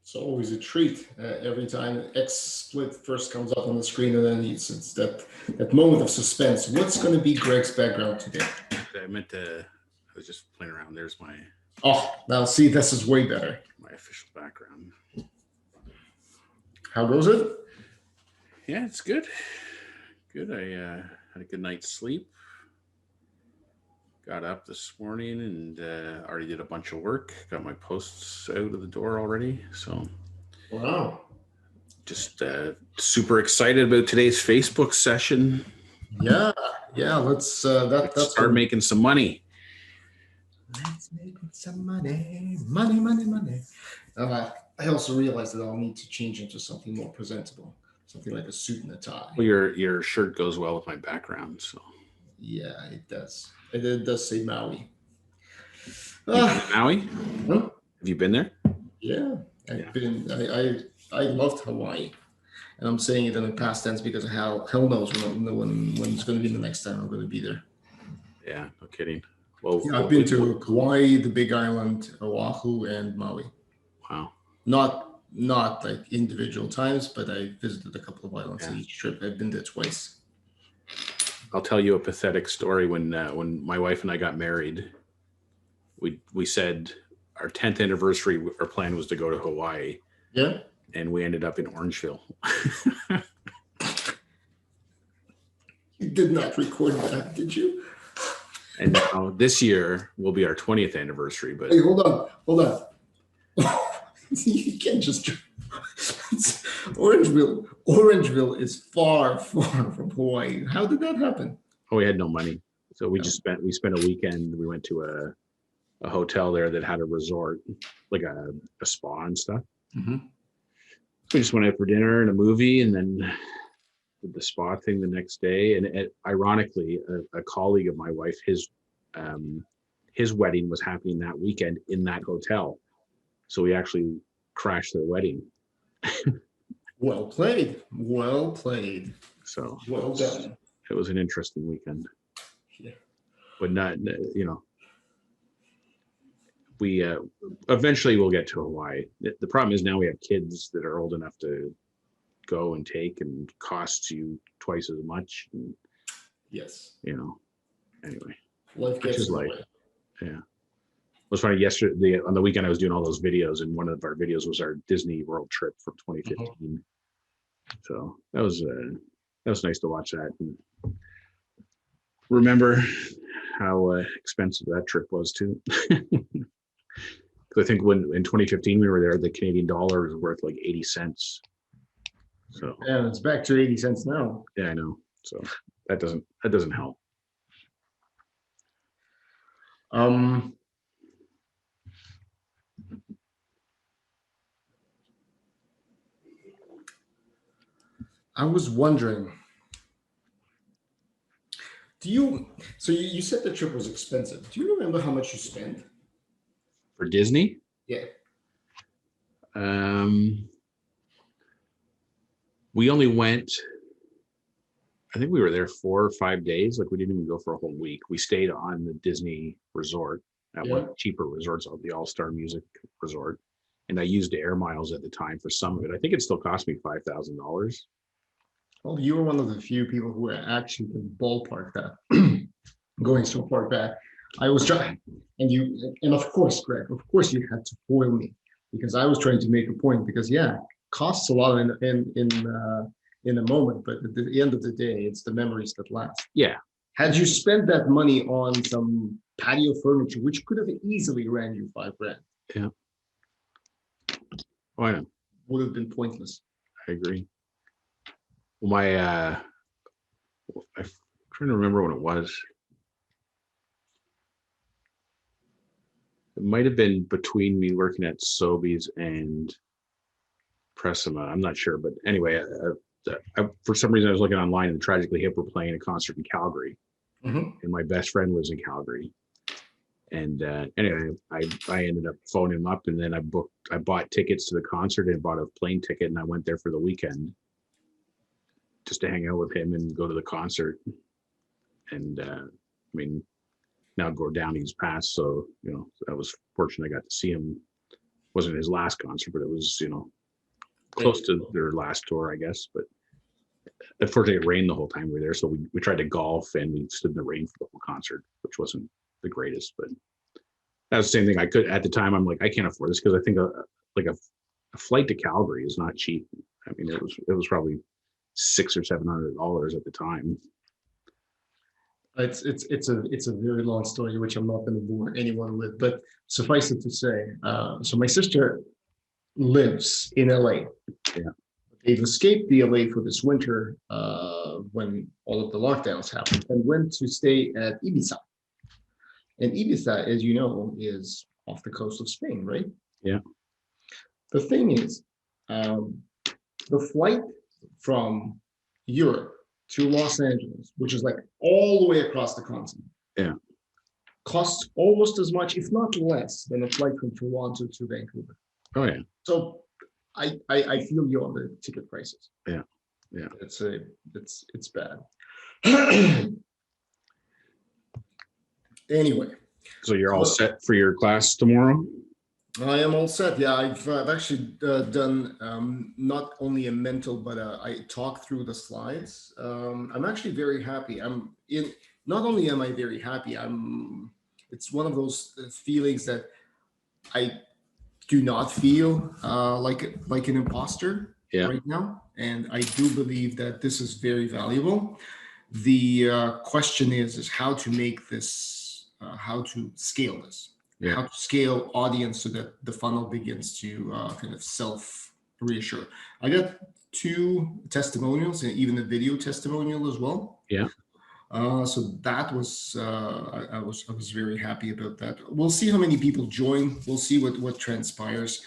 It's always a treat every time X Split first comes up on the screen, and then it's that moment of suspense. What's going to be Greg's background today? I was just playing around. There's my Oh, now see, this is way better. my official background. How goes it? Yeah, it's good. Good. I had a good night's sleep. Got up this morning and already did a bunch of work. Got my posts out of the door already. So Wow. just super excited about today's Facebook session. Yeah. Let's Let's start making some money. Let's make some money. I also realized that I'll need to change into something more presentable, something like a suit and a tie. Well, your shirt goes well with my background, so Yeah, it does. It does say Maui. You've been to Maui? Huh? Have you been there? Yeah, I've been. I loved Hawaii, and I'm saying it in the past tense because hell knows when it's going to be the next time I'm going to be there. Yeah, no kidding. Well, yeah, I've been to Kauai, the Big Island, Oahu, and Maui. Wow. Not like individual times, but I visited a couple of islands on each trip. I've been there twice. I'll tell you a pathetic story. When my wife and I got married, we said our 10th anniversary, our plan was to go to Hawaii. Yeah. And we ended up in Orangeville. You did not record that, did you? And now this year will be our 20th anniversary. But hey, hold on. You can't just Orangeville is far from Hawaii. How did that happen? Oh, we had no money, so we spent a weekend. We went to a hotel there that had a resort, like a spa and stuff. Mm-hmm. We just went out for dinner and a movie, and then did the spa thing the next day. And ironically, a colleague of my wife, his wedding was happening that weekend in that hotel. So we actually crashed their wedding. Well played. So well done. It was an interesting weekend. Yeah. But not, we eventually we'll get to Hawaii. The problem is now we have kids that are old enough to go and take, and costs you twice as much. And, yes. Anyway. Life gets is life. Yeah. It was funny yesterday on the weekend. I was doing all those videos, and one of our videos was our Disney World trip from 2015. Mm-hmm. So that was nice to watch that and remember how expensive that trip was too. I think when in 2015 we were there, the Canadian dollar was worth like 80 cents. So yeah, it's back to 80 cents now. Yeah, I know. So that doesn't help. I was wondering, you said the trip was expensive. Do you remember how much you spent? For Disney? Yeah. We only went, I think we were there 4 or 5 days. Like we didn't even go for a whole week. We stayed on the Disney resort at one of the cheaper resorts, the All-Star Music Resort. And I used air miles at the time for some of it. I think it still cost me $5,000. Well, you were one of the few people who actually could ballpark that. Going so far back, I was trying, and of course, Greg, you had to foil me because I was trying to make a point. Because costs a lot in a moment, but at the end of the day, it's the memories that last. Yeah. Had you spent that money on some patio furniture, which could have easily ran you $5,000, yeah, why not? Would have been pointless. I agree. Well, I'm trying to remember when it was. It might have been between me working at Sobeys and Pressima. I'm not sure, but anyway, for some reason I was looking online and Tragically Hip were playing a concert in Calgary, mm-hmm. and my best friend lives in Calgary. And anyway, I ended up phoning him up, and then I bought tickets to the concert and bought a plane ticket, and I went there for the weekend just to hang out with him and go to the concert. And now Gordani's passed, so I was fortunate I got to see him wasn't his last concert, but it was, you know, close to their last tour, I guess. But unfortunately, it rained the whole time we were there, so we tried to golf and we stood in the rain for the whole concert, which wasn't the greatest. But that was the same thing. I could at the time. I'm like, I can't afford this because I think a flight to Calgary is not cheap. I mean, it was probably $600 or $700 at the time. It's a very long story, which I'm not going to bore anyone with. But suffice it to say, so my sister lives in LA. Yeah. They've escaped the LA for this winter when all of the lockdowns happened, and went to stay at Ibiza. And Ibiza, as you know, is off the coast of Spain, right? Yeah. The thing is, the flight from Europe to Los Angeles, which is like all the way across the continent, Yeah. costs almost as much, if not less, than a flight from Toronto to Vancouver. Oh yeah. So I feel you on the ticket prices. Yeah. Yeah. It's bad. Anyway. So you're all set for your class tomorrow? I am all set. Yeah, I've actually done not only a mental, but I talked through the slides. I'm actually very happy. Not only am I very happy, it's one of those feelings that I do not feel like an imposter right now. And I do believe that this is very valuable. The question is how to make this, how to scale this. Yeah. How to scale audience so that the funnel begins to kind of self-reassure. I got 2 testimonials and even a video testimonial as well. Yeah. So that was I was very happy about that. We'll see how many people join. We'll see what transpires.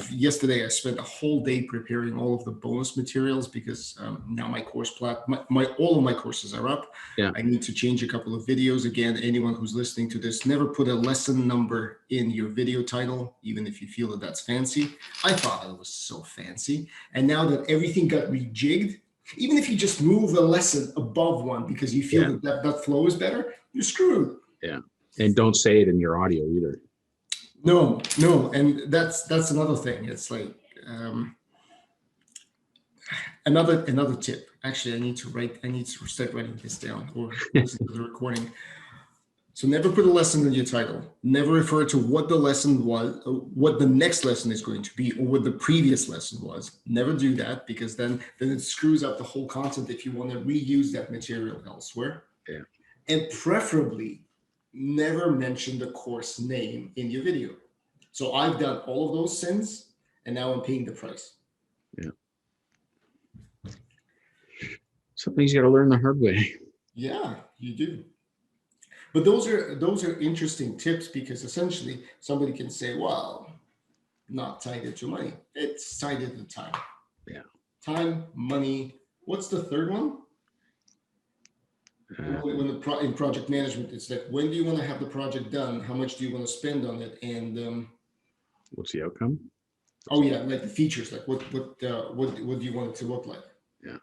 Yesterday I spent a whole day preparing all of the bonus materials because now my course all of my courses are up. Yeah. I need to change a couple of videos. Again, anyone who's listening to this, never put a lesson number in your video title, even if you feel that that's fancy. I thought it was so fancy, and now that everything got rejigged. Even if you just move a lesson above one because you feel that flow is better, you're screwed. Yeah. And don't say it in your audio either. No. And that's another thing. It's like another tip. Actually, I need to start writing this down or listen to the recording. So never put a lesson in your title. Never refer to what the lesson was, what the next lesson is going to be, or what the previous lesson was. Never do that because then it screws up the whole content if you want to reuse that material elsewhere. Yeah. And preferably never mention the course name in your video. So I've done all of those sins and now I'm paying the price. Yeah. Some things you got to learn the hard way. Yeah, you do. But those are interesting tips because essentially somebody can say, well, not tied into money. It's tied into time. Yeah. Time, money. What's the third one? In project management, it's like, when do you want to have the project done? How much do you want to spend on it? And what's the outcome? Oh yeah, like the features, like what do you want it to look like? Yeah.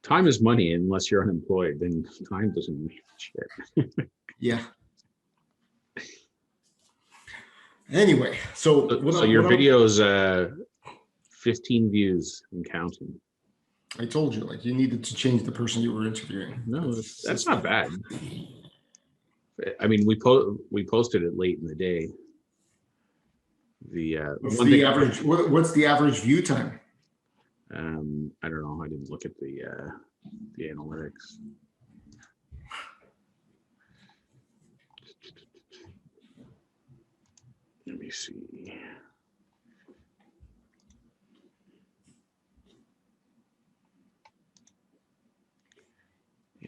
Time is money unless you're unemployed, then time doesn't mean shit. Yeah. Anyway, so your video's 15 views and counting. I told you, like, you needed to change the person you were interviewing. No, that's not bad. I mean, we posted it late in the day. What's the average view time? I don't know. I didn't look at the analytics. Let me see.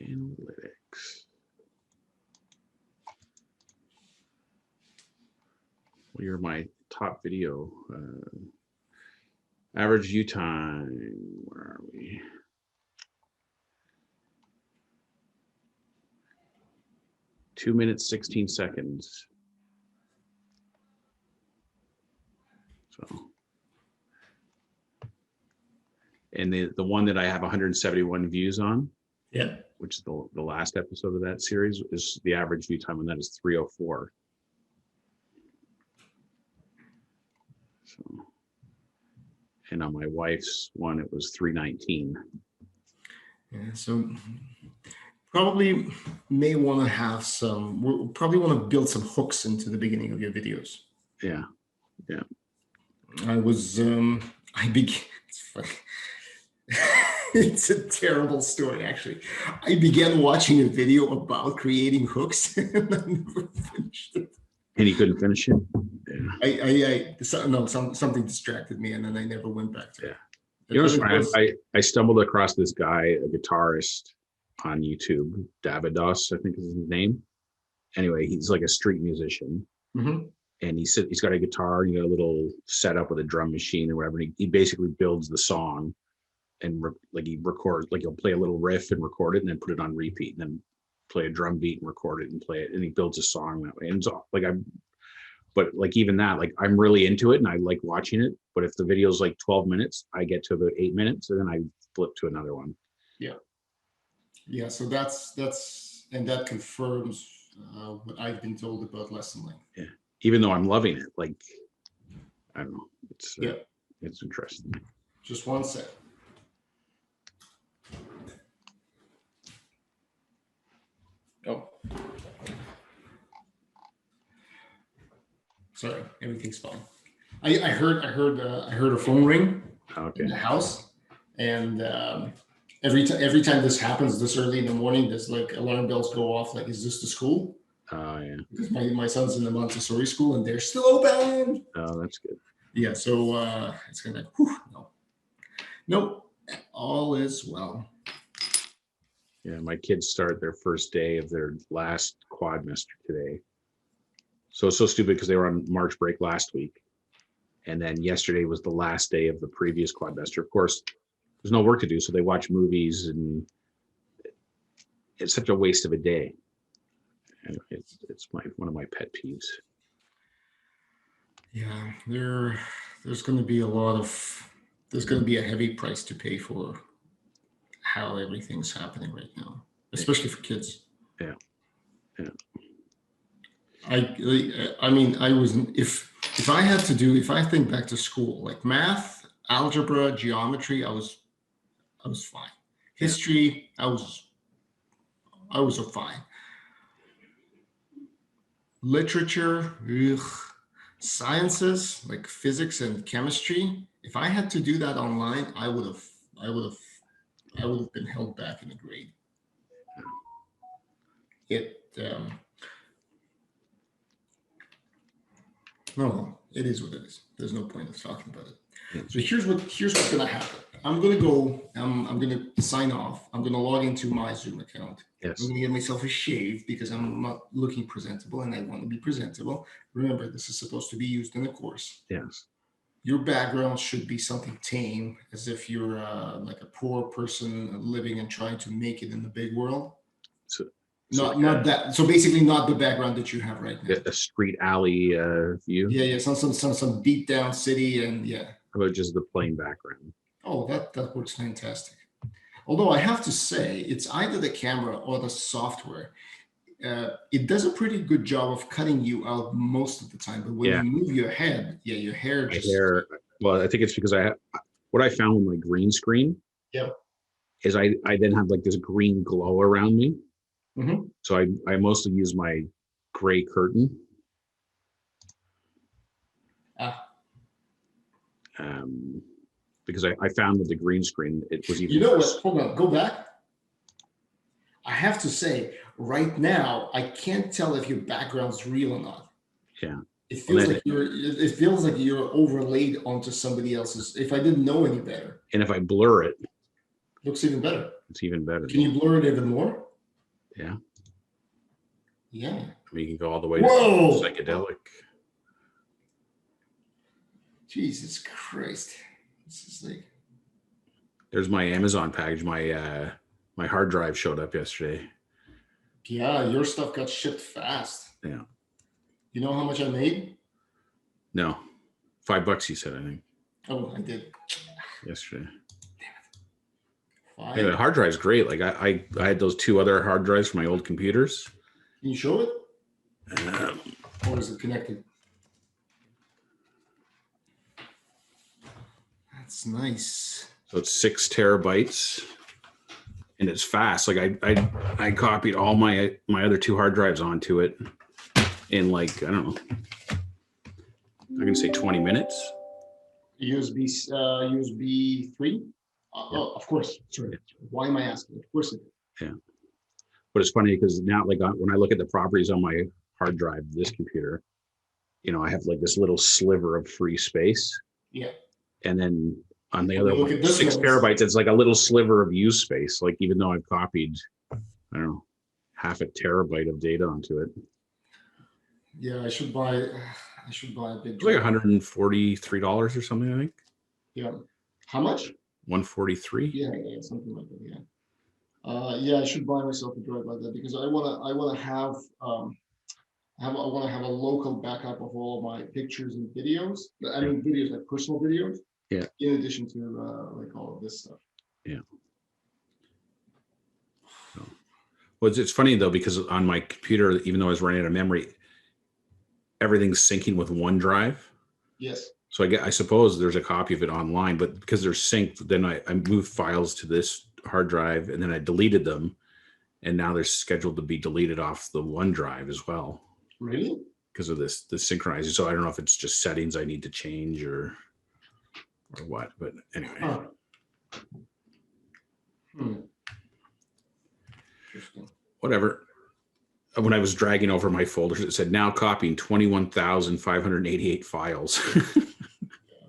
Analytics. Well, you're my top video. Average view time. Where are we? Two minutes, 16 seconds. So, and the one that I have 171 views on, yeah, which is the last episode of that series, is the average view time, and that is 304. So, and on my wife's one, it was 319. Yeah, so probably may want to have some, we'll probably want to build some hooks into the beginning of your videos. Yeah. I was, I began, it's funny. It's a terrible story, actually. I began watching a video about creating hooks and I never finished it. And he couldn't finish it. Something distracted me and then I never went back to it. You know what's funny? I stumbled across this guy, a guitarist on YouTube, Davidos, I think is his name. Anyway, he's like a street musician. Mm-hmm. And he's got a guitar, you know, a little setup with a drum machine or whatever. He basically builds the song and he records, like he'll play a little riff and record it and then put it on repeat and then play a drum beat and record it and play it. And he builds a song that way. And it's like, but like even that, like I'm really into it and I like watching it. But if the video's like 12 minutes, I get to about 8 minutes and then I flip to another one. Yeah. Yeah. So that's, and that confirms what I've been told about lesson length. Yeah. Even though I'm loving it, like, I don't know. It's interesting. Just one sec. Oh. Sorry, everything's fine. I heard a phone ring in the house, and every time this happens this early in the morning, there's like alarm bells go off. Like, is this the school? Oh yeah. Because my son's in the Montessori school and they're still open. Oh, that's good. Yeah, so it's gonna. Whew, nope, all is well. Yeah, my kids start their first day of their last quadmester today. So it's so stupid because they were on March break last week. And then yesterday was the last day of the previous quadmester. Of course, there's no work to do. So they watch movies and it's such a waste of a day. And it's one of my pet peeves. Yeah, there's going to be a heavy price to pay for how everything's happening right now, especially for kids. Yeah. I mean, if I think back to school, like math, algebra, geometry, I was fine. History, I was fine. Literature, sciences like physics and chemistry. If I had to do that online, I would have been held back in the grade. No, it is what it is. There's no point of talking about it. So here's what's gonna happen. I'm gonna sign off. I'm gonna log into my Zoom account. Yes. I'm gonna give myself a shave because I'm not looking presentable and I want to be presentable. Remember, this is supposed to be used in a course. Yes. Your background should be something tame, as if you're like a poor person living and trying to make it in the big world. Not that. So basically, not the background that you have right now. A street alley view. Yeah. Some beat down city, and yeah. How about just the plain background? Oh, that works fantastic. Although I have to say, it's either the camera or the software. It does a pretty good job of cutting you out most of the time. But when you move your head, your hair just. Well, I think it's because what I found with my green screen. Yep. Is I then have like this green glow around me. Mm-hmm. So I mostly use my gray curtain. Because I found with the green screen, it was even. You know what? Hold on, go back. I have to say, right now, I can't tell if your background's real or not. Yeah. It feels like you're overlaid onto somebody else's. If I didn't know any better. And if I blur it, looks even better. It's even better. Can you blur it even more? Yeah. Yeah. I mean, you can go all the way Whoa! to psychedelic. Jesus Christ. This is like. There's my Amazon package. My hard drive showed up yesterday. Yeah, your stuff got shipped fast. Yeah. You know how much I made? No. $5 you said, I think. Oh, I did. Yesterday. Damn it. Hey, the hard drive's great. Like I had those 2 other hard drives for my old computers. Can you show it? Or is it connected? That's nice. So it's 6 terabytes, and it's fast. Like I copied all my other 2 hard drives onto it in like, I don't know, I'm gonna say 20 minutes. USB 3. Yeah. Oh, of course. Sorry. Yeah. Why am I asking? Of course it is. Yeah. But it's funny because now, like when I look at the properties on my hard drive, this computer, you know, I have like this little sliver of free space. Yeah. And then on the When other you look one, at this 6 one, terabytes, it's like a little sliver of use space. Like even though I've copied, I don't know, half a terabyte of data onto it. Yeah, I should buy a big It's like drive. $143 or something, I think. Yeah. How much? 143. Yeah, something like that. Yeah. Yeah, I should buy myself a drive like that because I want to have I want to have a local backup of all my pictures and videos. I mean, videos like personal videos. Yeah. In addition to like all of this stuff. Yeah. Well, it's funny though, because on my computer, even though I was running out of memory, everything's syncing with OneDrive. Yes. So I suppose there's a copy of it online, but because they're synced, then I moved files to this hard drive and then I deleted them. And now they're scheduled to be deleted off the OneDrive as well. Really? Because of the synchronizing. So I don't know if it's just settings I need to change or what, but anyway. Huh. Interesting. Whatever. When I was dragging over my folders, it said now copying 21,588 files.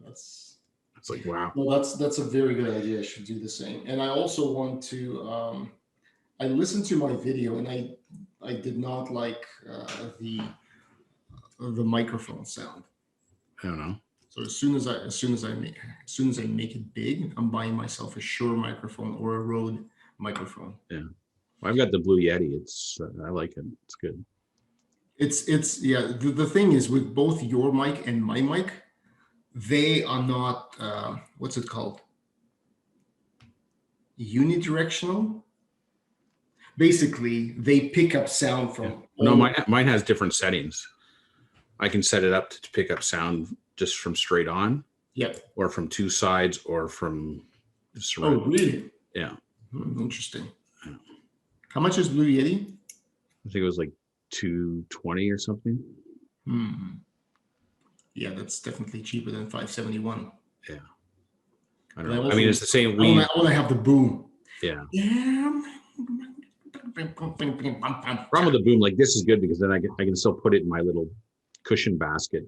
That's It's like, wow. well, that's a very good idea. I should do the same. And I also want to I listened to my video and I did not like the microphone sound. I don't know. So as soon as I make it big, I'm buying myself a Shure microphone or a Rode microphone. Yeah. Well, I've got the Blue Yeti. It's I like it. It's good. It's yeah. The thing is with both your mic and my mic, they are not what's it called? Unidirectional. Basically, they pick up sound from. No, mine has different settings. I can set it up to pick up sound just from straight on. Yeah. Or from 2 sides or from Oh, really? Yeah. Interesting. Yeah. How much is Blue Yeti? I think it was like 220 or something. Yeah, that's definitely cheaper than 571. Yeah. I don't know. I mean, it's the same. I want to have the boom. Yeah. Yeah. Problem with the boom, like this is good because then I can still put it in my little cushion basket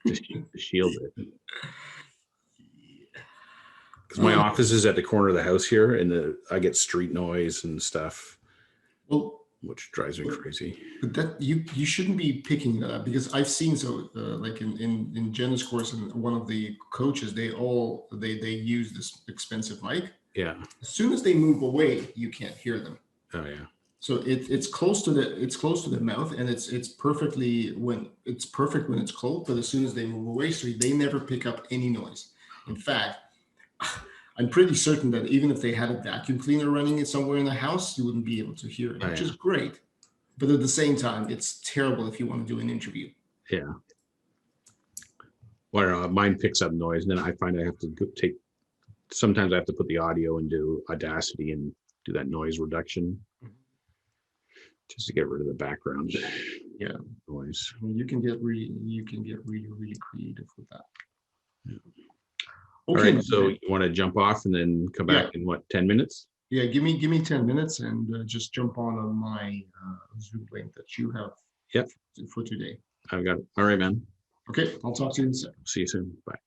to shield it. Because my office is at the corner of the house here, and I get street noise and stuff, which drives me crazy. But that you shouldn't be picking that up because I've seen like in Jenna's course and one of the coaches they use this expensive mic. Yeah. As soon as they move away, you can't hear them. Oh yeah. So it's close to the mouth and it's perfect when it's closed, but as soon as they move away, so they never pick up any noise. In fact, I'm pretty certain that even if they had a vacuum cleaner running it somewhere in the house, you wouldn't be able to hear it, which is great. But at the same time, it's terrible if you want to do an interview. Yeah. Well, I don't know, mine picks up noise, and then I find I have to sometimes I have to put the audio into Audacity and do that noise reduction just to get rid of the background noise. You can get really creative with that. Yeah. Okay. All right, so you want to jump off and then come back in what, 10 minutes? Yeah, give me 10 minutes and just jump on my Zoom link that you have for today. I've got it. All right, man. Okay, I'll talk to you in a second. See you soon. Bye.